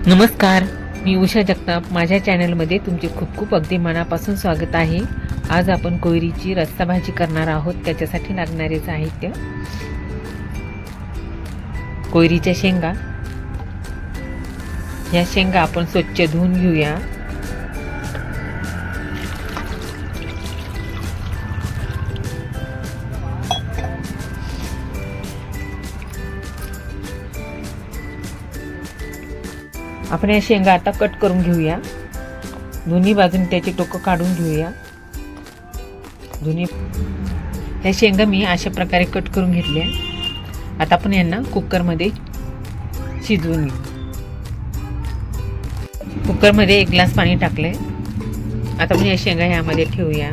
नमस्कार, मी उषा जगताप। माझ्या चॅनलमध्ये तुमचे खूप खूप अगदी मनापासून स्वागत आहे। आज आपण कोयरीची रस्सा भाजी करणार आहोत। त्याच्यासाठी लागणारे साहित्य: कोयरीच्या शेंगा। या शेंगा आपण स्वच्छ धुवून घेऊया। आपण या शेंगा आता कट करून घेऊया। दोन्ही बाजूने त्याची टोकं काढून घेऊया। या शेंगा मी अशा प्रकारे कट करून घेतल्या। आता आपण यांना कुकरमध्ये शिजवून घेऊ। कुकरमध्ये 1 ग्लास पाणी टाकले। आता आपण या शेंगा ह्यामध्ये ठेवूया।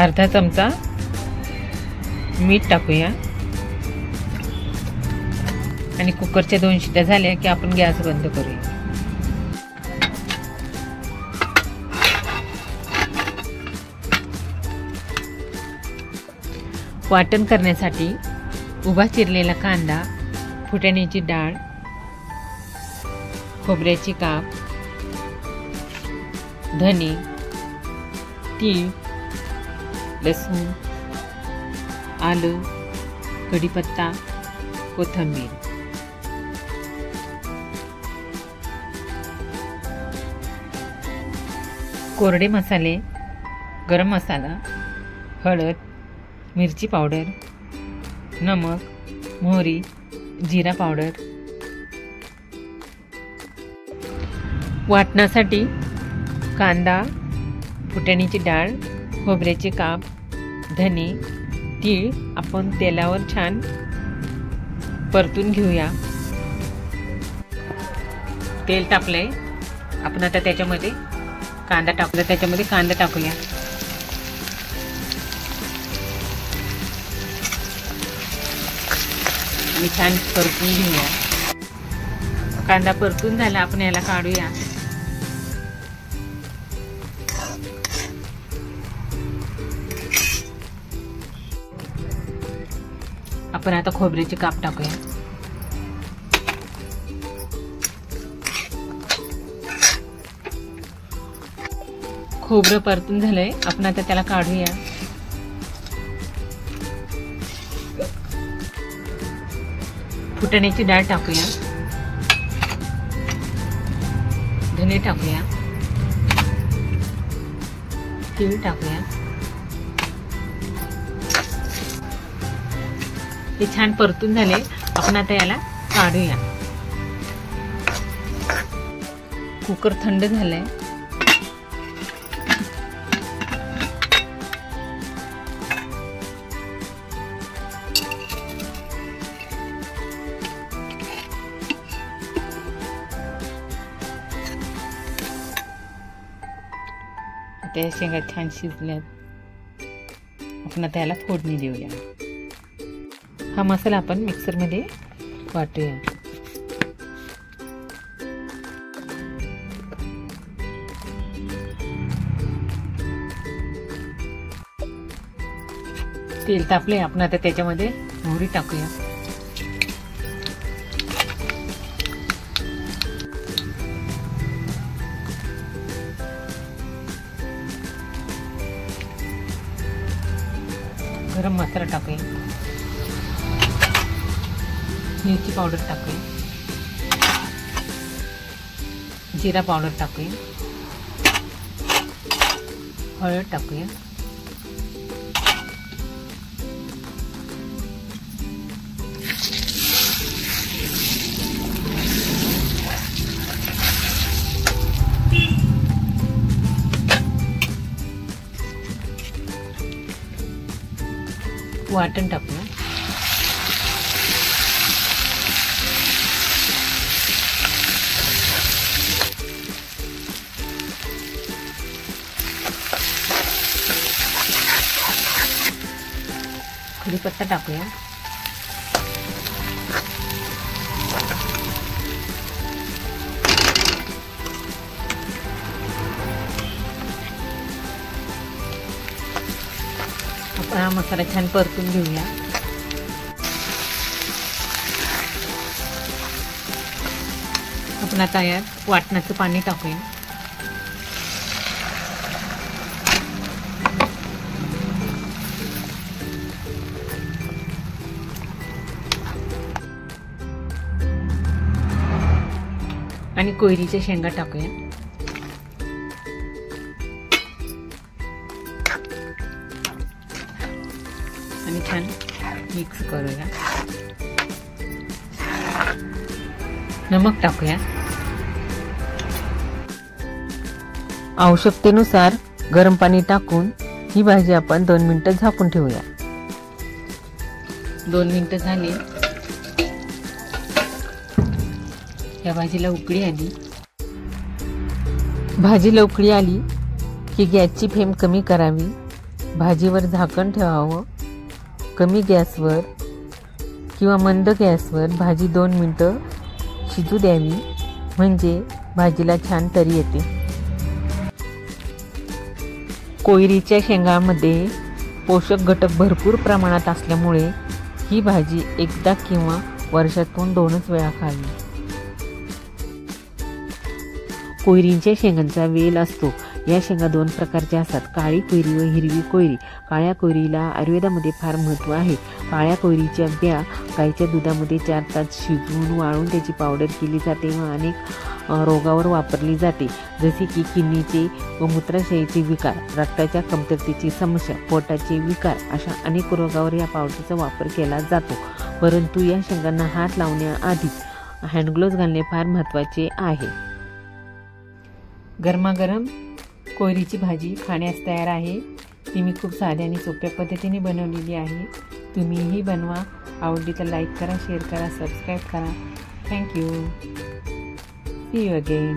अर्धा चमचा मीठ टाकूया आणि कुकरच्या 2 शिट्या झाल्या की आपण गॅस बंद करूया। वाटण करण्यासाठी उभा चिरलेला कांदा, फुटाण्याची डाळ, खोबऱ्याची काप, धने, तीळ, लसूण, आलं, कढीपत्ता, कोथिंबीर। कोरडे मसाले: गरम मसाला, हळद, मिरची पावडर, नमक, मोहरी, जिरा पावडर। वाटण्यासाठी कांदा, फुटाण्याची डाळ, खोबऱ्याचे काप, धने, तीळ आपण तेलावर छान परतून घेऊया। तेल तापले, आपण आता त्याच्यामध्ये कांदा टाकूया। त्याच्यामध्ये कांदा टाकूया। आणि छान परतून घेऊया। कांदा परतून झाला, आपण याला काढूया। आपण आता खोबऱ्याचे काप टाकूया। खोबरं परतून झालंय, आपण आता त्याला काढूया। फुटाण्याची डाळ टाकूया, धने टाकूया, तीळ टाकूया। हे छान परतून झाले, आपण आता याला काढूया। कुकर थंड झालंय। आता या शेंगा छान शिजल्यात, आपण आता याला फोडणी देऊया। हा मसाला आपण मिक्सरमध्ये वाटूया। तेल तापले, आपण आता त्याच्यामध्ये मोहरी टाकूया। गरम मसाला टाकूया, मिरची पावडर टाकूया, जिरा पावडर टाकूया, हळद टाकूया, वाटण टाकूया। कढीपत्ता टाकूया। आपण हा मसाला छान परतून घेऊया। आपण आता यात वाटणाचं पाणी टाकूया. आणि कोयरीच्या शेंगा टाकूया. आणि छान मिक्स करूया. नमक टाकूया. आवश्यकतेनुसार गरम पाणी टाकून ही भाजी आपण 2 मिनिटं झाकून ठेवूया. 2 मिनिटं झाली. या भाजीला उकळी आली. भाजीला उकळी आली की गॅसची फ्लेम कमी करावी. भाजीवर झाकण ठेवावं. कमी गॅसवर किंवा मंद गॅसवर भाजी 2 मिनिटं शिजू द्यावी, म्हणजे भाजीला छान तरी येते. कोयरीच्या शेंगामध्ये पोषक घटक भरपूर प्रमाणात असल्यामुळे ही भाजी एकदा किंवा वर्षातून 2च वेळा खावी. कोयरीच्या शेंगांचा वेल असतो. या शेंगा 2 प्रकारच्या असतात, काळी कोयरी व हिरवी कोयरी. काळ्या कोयरीला आयुर्वेदामध्ये फार महत्त्व आहे. काळ्या कोयरीच्या बिया गाईच्या दुधामध्ये 4 तास शिजवून वाळून त्याची पावडर केली जाते व अनेक रोगावर वापरली जाते, जसे की किडनीचे व मूत्राशयाचे विकार, रक्ताच्या कमतरतेची समस्या, पोटाचे विकार अशा अनेक रोगावर या पावडरचा वापर केला जातो. परंतु या शेंगांना हात लावण्याआधी हँडग्लोव्ज घालणे फार महत्त्वाचे आहे. गरमागरम कोयरीची भाजी खाण्यास तयार आहे. ती मी खूप साध्या आणि सोप्या पद्धतीने बनवलेली आहे. तुम्हीही बनवा. आवडली तर लाईक करा, शेअर करा, सबस्क्राईब करा. थँक्यू. See you again.